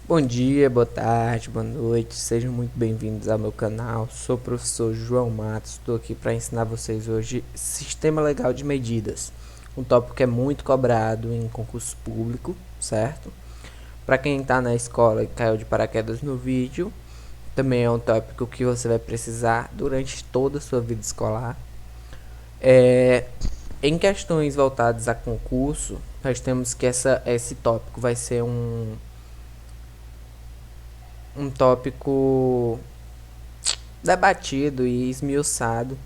Bom dia, boa tarde, boa noite, sejam muito bem-vindos ao meu canal. Sou o professor João Matos, estou aqui para ensinar vocês hoje Sistema Legal de Medidas, um tópico que é muito cobrado em concurso público, certo? Para quem está na escola e caiu de paraquedas no vídeo, também é um tópico que você vai precisar durante toda a sua vida escolar. Em questões voltadas a concurso, nós temos que esse tópico vai ser um tópico debatido e esmiuçado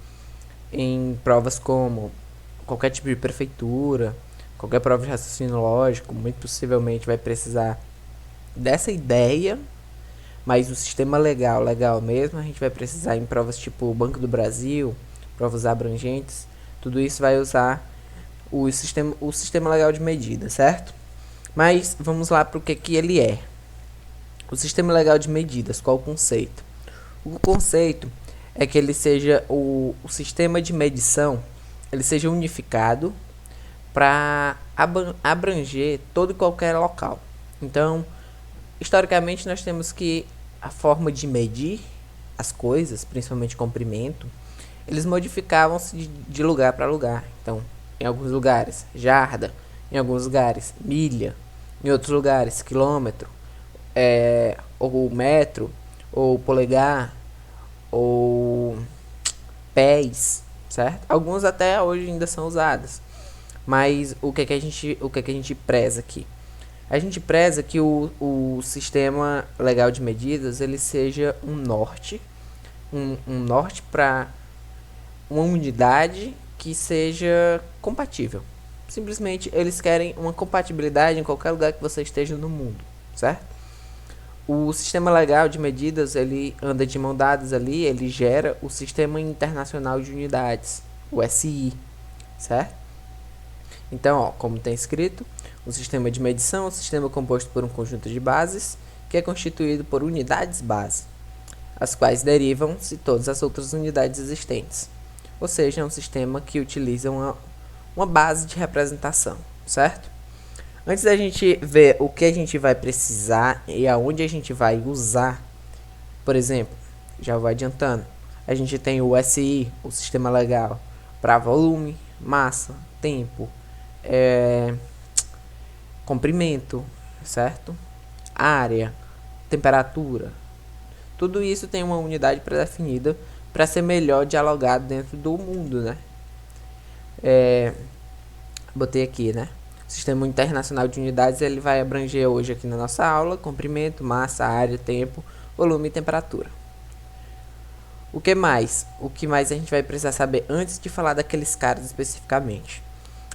em provas como qualquer tipo de prefeitura, qualquer prova de raciocínio lógico, muito possivelmente vai precisar dessa ideia, mas o sistema legal mesmo, a gente vai precisar em provas tipo Banco do Brasil, provas abrangentes, tudo isso vai usar o sistema legal de medida, certo? Mas vamos lá para o que ele é. O sistema legal de medidas, qual o conceito? O conceito é que ele seja o sistema de medição, ele seja unificado para abranger todo e qualquer local. Então, historicamente nós temos que a forma de medir as coisas, principalmente comprimento, eles modificavam-se de lugar para lugar. Então, em alguns lugares, jarda, em alguns lugares, milha, em outros lugares, quilômetro, ou metro, ou polegar, ou pés, certo? Alguns até hoje ainda são usados. Mas o que a gente preza aqui? A gente preza que o sistema legal de medidas ele seja um norte para uma unidade que seja compatível. Simplesmente eles querem uma compatibilidade em qualquer lugar que você esteja no mundo, certo? O sistema legal de medidas ele anda de mão dadas ali, ele gera o Sistema Internacional de Unidades, o SI, certo? Então, ó, como tem escrito, o sistema de medição é um sistema composto por um conjunto de bases que é constituído por unidades base, as quais derivam-se todas as outras unidades existentes. Ou seja, é um sistema que utiliza uma base de representação, certo? Antes da gente ver o que a gente vai precisar e aonde a gente vai usar, por exemplo, já vou adiantando, a gente tem o SI, o sistema legal, para volume, massa, tempo, comprimento, certo? Área, temperatura. Tudo isso tem uma unidade pré-definida para ser melhor dialogado dentro do mundo, né? Botei aqui, né? O Sistema Internacional de Unidades ele vai abranger hoje aqui na nossa aula comprimento, massa, área, tempo, volume e temperatura. O que mais? O que mais a gente vai precisar saber antes de falar daqueles caras especificamente?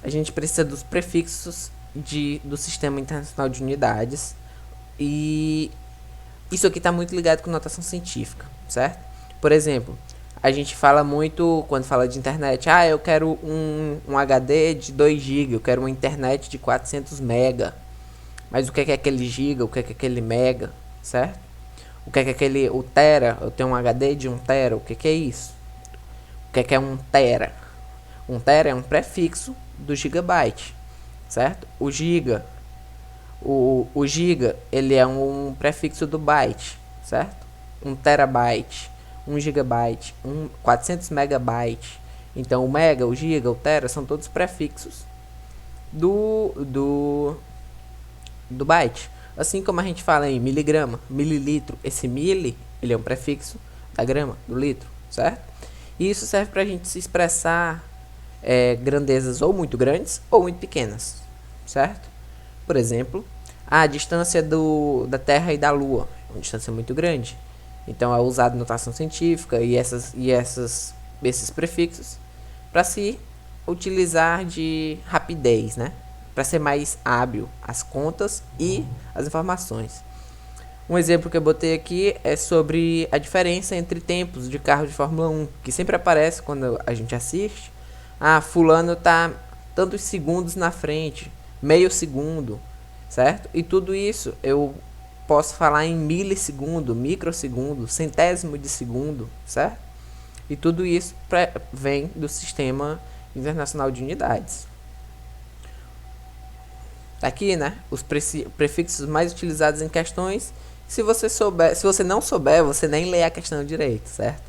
A gente precisa dos prefixos do Sistema Internacional de Unidades e isso aqui está muito ligado com notação científica, certo? Por exemplo, a gente fala muito quando fala de internet, eu quero um HD de 2 GB, eu quero uma internet de 400 MB. Mas o que é aquele giga, o que é aquele mega, certo? O que é aquele o tera, eu tenho um HD de 1 tera, o que é isso? O que é 1 tera? 1 tera é um prefixo do gigabyte, certo? O giga, ele é um prefixo do byte, certo? 1 terabyte, 1 gigabyte, 400 megabyte. Então, o mega, o giga, o tera são todos prefixos do, do, do byte. Assim como a gente fala em miligrama, mililitro, esse mili, ele é um prefixo da grama, do litro, certo? E isso serve para a gente se expressar grandezas ou muito grandes ou muito pequenas, certo? Por exemplo, a distância da Terra e da Lua é uma distância muito grande. Então é usado notação científica e esses prefixos para se utilizar de rapidez, né? Para ser mais hábil as contas e as informações. Um exemplo que eu botei aqui é sobre a diferença entre tempos de carro de Fórmula 1, que sempre aparece quando a gente assiste. Fulano tá tantos segundos na frente, meio segundo, certo? E tudo isso eu posso falar em milissegundo, microsegundo, centésimo de segundo, certo? E tudo isso vem do Sistema Internacional de Unidades. Tá aqui, né? Os prefixos mais utilizados em questões. Se você não souber, você nem lê a questão direito, certo?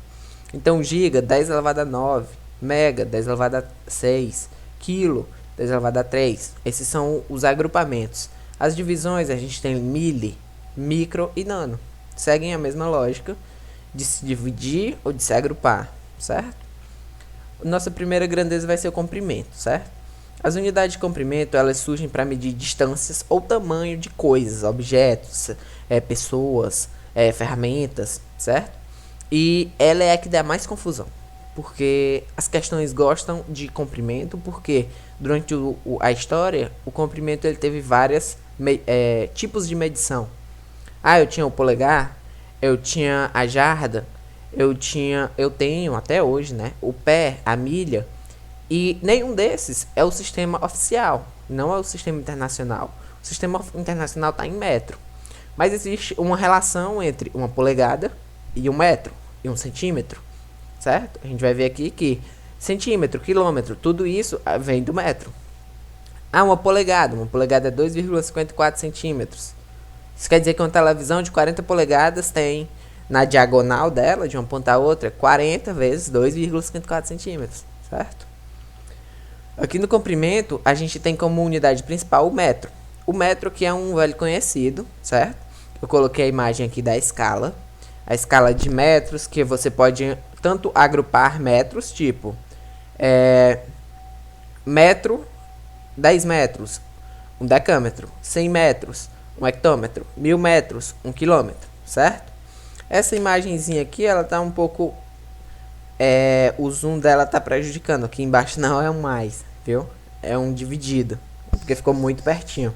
Então, giga, 10 elevado a 9. Mega, 10 elevado a 6. Quilo, 10 elevado a 3. Esses são os agrupamentos. As divisões, a gente tem mili, micro e nano. Seguem a mesma lógica de se dividir ou de se agrupar, certo? Nossa primeira grandeza vai ser o comprimento, certo? As unidades de comprimento, elas surgem para medir distâncias ou tamanho de coisas, objetos, pessoas, ferramentas, certo? E ela é a que dá mais confusão, porque as questões gostam de comprimento, porque durante a história, o comprimento ele teve vários tipos de medição. Eu tinha o polegar, eu tinha a jarda, eu tenho até hoje, né, o pé, a milha, e nenhum desses é o sistema oficial, não é o sistema internacional. O sistema internacional está em metro, mas existe uma relação entre uma polegada e um metro, e um centímetro, certo? A gente vai ver aqui que centímetro, quilômetro, tudo isso vem do metro. Uma polegada é 2,54 centímetros. Isso quer dizer que uma televisão de 40 polegadas tem, na diagonal dela, de uma ponta a outra, 40 vezes 2,54 centímetros, certo? Aqui no comprimento, a gente tem como unidade principal o metro. O metro que é um velho conhecido, certo? Eu coloquei a imagem aqui da escala. A escala de metros, que você pode tanto agrupar metros, tipo metro, 10 metros, um decâmetro, 100 metros, um hectômetro, 1000 metros, 1 quilômetro, certo? Essa imagenzinha aqui, ela tá um pouco... o zoom dela tá prejudicando. Aqui embaixo não é um mais, viu? É um dividido, porque ficou muito pertinho.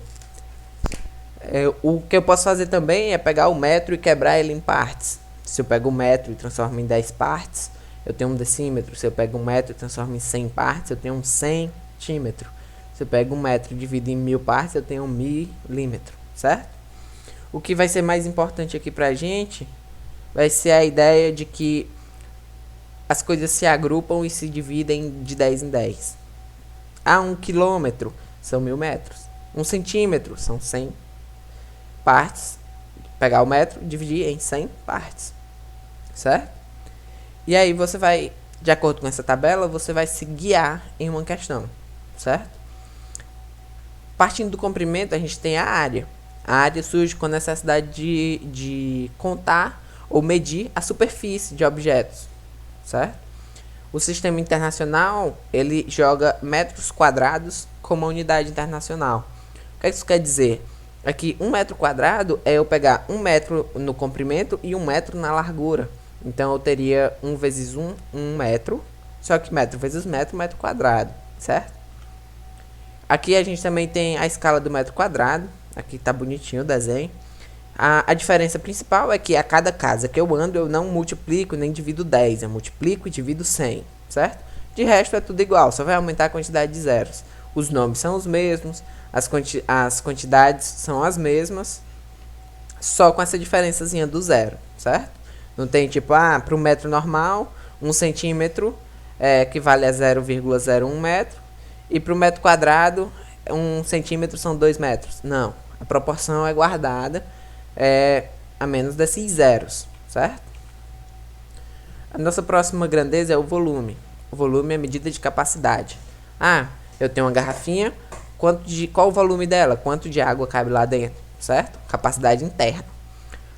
O que eu posso fazer também é pegar o metro e quebrar ele em partes. Se eu pego um metro e transformo em 10 partes, eu tenho um decímetro. Se eu pego um metro e transformo em 100 partes, eu tenho um centímetro. Se eu pego um metro e divido em 1000 partes, eu tenho um milímetro, certo? O que vai ser mais importante aqui pra gente vai ser a ideia de que as coisas se agrupam e se dividem de 10 em 10. 1 quilômetro são 1000 metros. 1 centímetro são 100 partes. Pegar o metro e dividir em 100 partes, certo? E aí você vai, de acordo com essa tabela, você vai se guiar em uma questão, certo? Partindo do comprimento, a gente tem a área. A área surge com a necessidade de contar ou medir a superfície de objetos, certo? O sistema internacional, ele joga metros quadrados como uma unidade internacional. O que isso quer dizer? Aqui, 1 metro quadrado é eu pegar 1 metro no comprimento e 1 metro na largura. Então, eu teria 1 vezes 1, 1 metro. Só que metro vezes metro, metro quadrado, certo? Aqui a gente também tem a escala do metro quadrado. Aqui tá bonitinho o desenho. A diferença principal é que a cada casa que eu ando, eu não multiplico nem divido 10. Eu multiplico e divido 100, certo? De resto é tudo igual, só vai aumentar a quantidade de zeros. Os nomes são os mesmos, as quantidades são as mesmas, só com essa diferençazinha do zero, certo? Não tem tipo, para o metro normal, 1 centímetro equivale a 0,01 metro, e para o metro quadrado, 1 centímetro são 2 metros. Não, a proporção é guardada a menos desses zeros, certo? A nossa próxima grandeza é o volume. O volume é a medida de capacidade. Eu tenho uma garrafinha, qual o volume dela? Quanto de água cabe lá dentro, certo? Capacidade interna.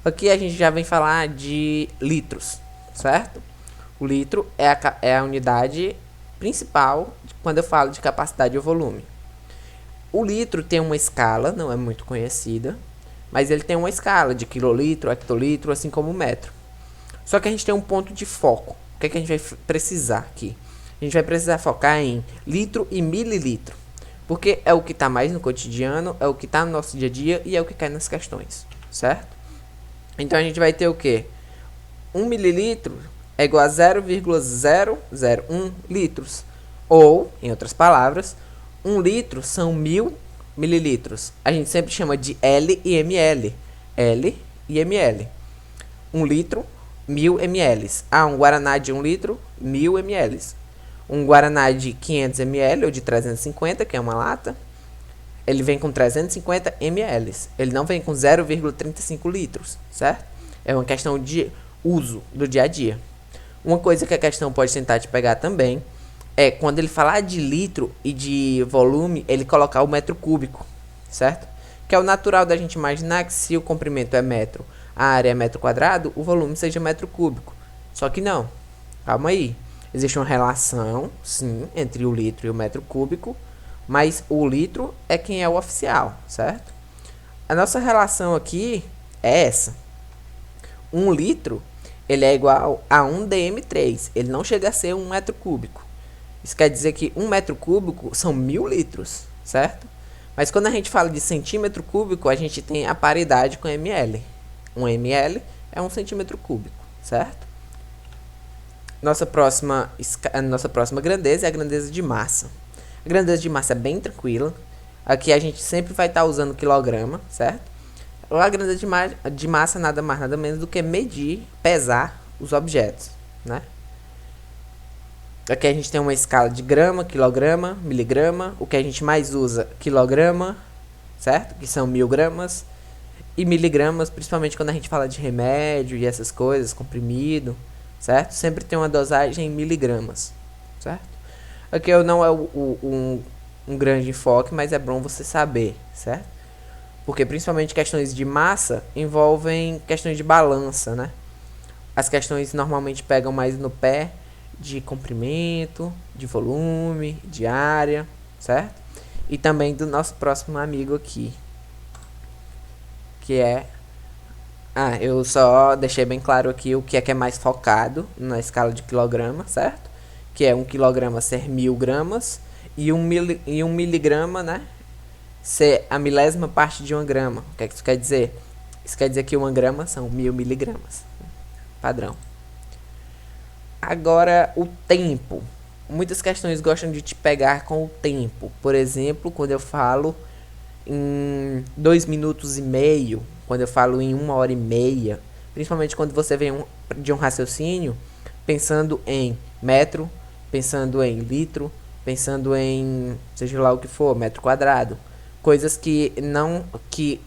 Aqui a gente já vem falar de litros, certo? O litro é a unidade principal quando eu falo de capacidade ou volume. O litro tem uma escala, não é muito conhecida, mas ele tem uma escala de quilolitro, hectolitro, assim como o metro. Só que a gente tem um ponto de foco. O que é que a gente vai precisar aqui? A gente vai precisar focar em litro e mililitro, porque é o que está mais no cotidiano, é o que está no nosso dia a dia e é o que cai nas questões, certo? Então a gente vai ter o quê? 1 mililitro é igual a 0,001 litros. Ou, em outras palavras, 1 litro são 1000 mililitros. A gente sempre chama de L e ml. L e ml. 1 litro, 1000 ml. Um Guaraná de 1 litro, 1000 ml. Um Guaraná de 500 ml ou de 350, que é uma lata, ele vem com 350 ml. Ele não vem com 0,35 litros, certo? É uma questão de uso do dia a dia. Uma coisa que a questão pode tentar te pegar também é quando ele falar de litro e de volume, ele colocar o metro cúbico, certo? Que é o natural da gente imaginar que se o comprimento é metro, a área é metro quadrado, o volume seja metro cúbico. Só que não. Calma aí. Existe uma relação, sim, entre o litro e o metro cúbico, mas o litro é quem é o oficial, certo? A nossa relação aqui é essa. 1 litro, ele é igual a 1 dm3. Ele não chega a ser 1 metro cúbico. Isso quer dizer que 1 metro cúbico são 1000 litros, certo? Mas quando a gente fala de centímetro cúbico, a gente tem a paridade com ml. 1 ml é 1 centímetro cúbico, certo? Nossa próxima grandeza é a grandeza de massa. A grandeza de massa é bem tranquila. Aqui a gente sempre vai estar usando quilograma, certo? A grandeza de massa nada mais, nada menos do que medir, pesar os objetos, né? Aqui a gente tem uma escala de grama, quilograma, miligrama. O que a gente mais usa, quilograma, certo? Que são 1000 gramas. E miligramas, principalmente quando a gente fala de remédio e essas coisas, comprimido, certo? Sempre tem uma dosagem em miligramas, certo? Aqui não é um grande enfoque, mas é bom você saber, certo? Porque principalmente questões de massa envolvem questões de balança, né? As questões normalmente pegam mais no pé de comprimento, de volume, de área, certo? E também do nosso próximo amigo aqui, que é... eu só deixei bem claro aqui o que é mais focado na escala de quilograma, certo? Que é 1 quilograma ser 1000 gramas e 1 miligrama, né, ser a milésima parte de 1 grama. O que é que isso quer dizer? Isso quer dizer que 1 grama são 1000 miligramas. Padrão. Agora, o tempo. Muitas questões gostam de te pegar com o tempo. Por exemplo, quando eu falo em 2 minutos e meio, quando eu falo em 1 hora e meia, principalmente quando você vem de um raciocínio pensando em metro, pensando em litro, pensando em seja lá o que for, metro quadrado, coisas que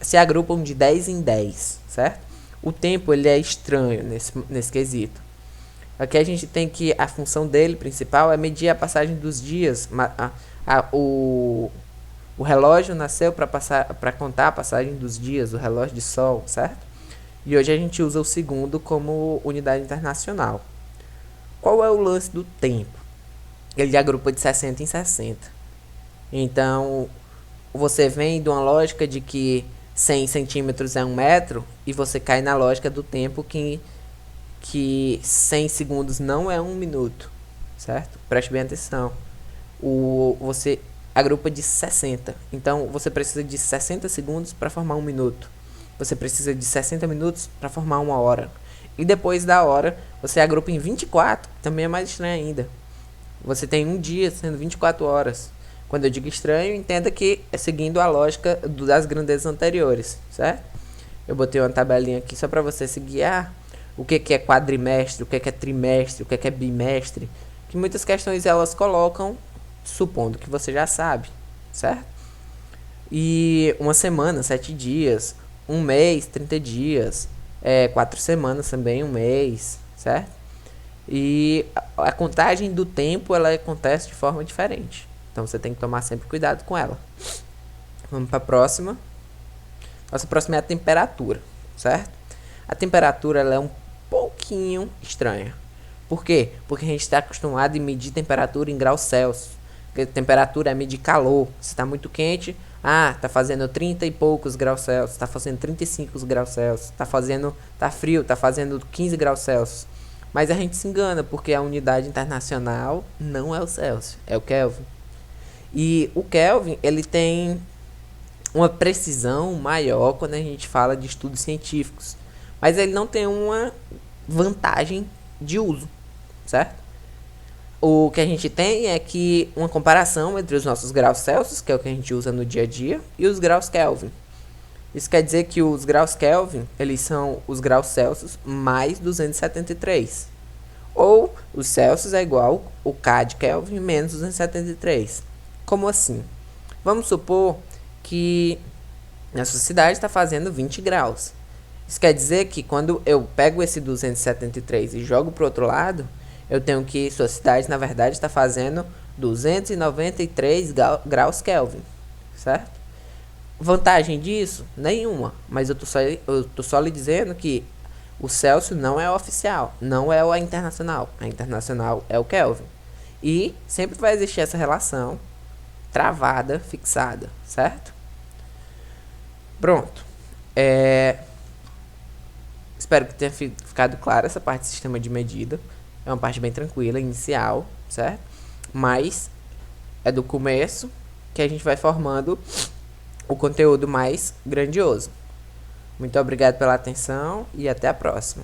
se agrupam de 10 em 10, certo? O tempo ele é estranho nesse quesito. Aqui a gente tem que a função dele principal é medir a passagem dos dias. O relógio nasceu para contar a passagem dos dias, o relógio de sol, certo? E hoje a gente usa o segundo como unidade internacional. Qual é o lance do tempo? Ele agrupa de 60 em 60. Então, você vem de uma lógica de que 100 centímetros é 1 metro e você cai na lógica do tempo que 100 segundos não é 1 minuto, certo? Preste bem atenção. Você agrupa de 60. Então, você precisa de 60 segundos para formar 1 minuto. Você precisa de 60 minutos para formar 1 hora. E depois da hora, você agrupa em 24. Também é mais estranho ainda. Você tem um dia sendo 24 horas. Quando eu digo estranho, entenda que é seguindo a lógica das grandezas anteriores, certo? Eu botei uma tabelinha aqui só para você se guiar. O que é quadrimestre, o que é trimestre, o que é bimestre. Que muitas questões elas colocam supondo que você já sabe, certo? E uma semana, 7 dias, um mês, 30 dias, 4 semanas também, um mês, certo? E a contagem do tempo, ela acontece de forma diferente. Então você tem que tomar sempre cuidado com ela. Vamos para a próxima. Nossa próxima é a temperatura, certo? A temperatura ela é um pouquinho estranha. Por quê? Porque a gente está acostumado a medir temperatura em graus Celsius. Porque temperatura é medir calor. Se está muito quente, tá fazendo 30 e poucos graus Celsius, está fazendo 35 graus Celsius, tá frio, tá fazendo 15 graus Celsius. Mas a gente se engana, porque a unidade internacional não é o Celsius, é o Kelvin. E o Kelvin, ele tem uma precisão maior quando a gente fala de estudos científicos. Mas ele não tem uma vantagem de uso, certo? O que a gente tem é que uma comparação entre os nossos graus Celsius, que é o que a gente usa no dia a dia, e os graus Kelvin. Isso quer dizer que os graus Kelvin, eles são os graus Celsius mais 273. Ou o Celsius é igual o K de Kelvin menos 273. Como assim? Vamos supor que na sua cidade está fazendo 20 graus. Isso quer dizer que quando eu pego esse 273 e jogo para o outro lado, eu tenho que sua cidade, na verdade, está fazendo 293 graus Kelvin, certo? Vantagem disso? Nenhuma. Mas eu tô só lhe dizendo que o Celsius não é oficial, não é a internacional. A internacional é o Kelvin. E sempre vai existir essa relação travada, fixada, certo? Pronto. Espero que tenha ficado claro essa parte do sistema de medida. É uma parte bem tranquila, inicial, certo? Mas é do começo que a gente vai formando o conteúdo mais grandioso. Muito obrigado pela atenção e até a próxima.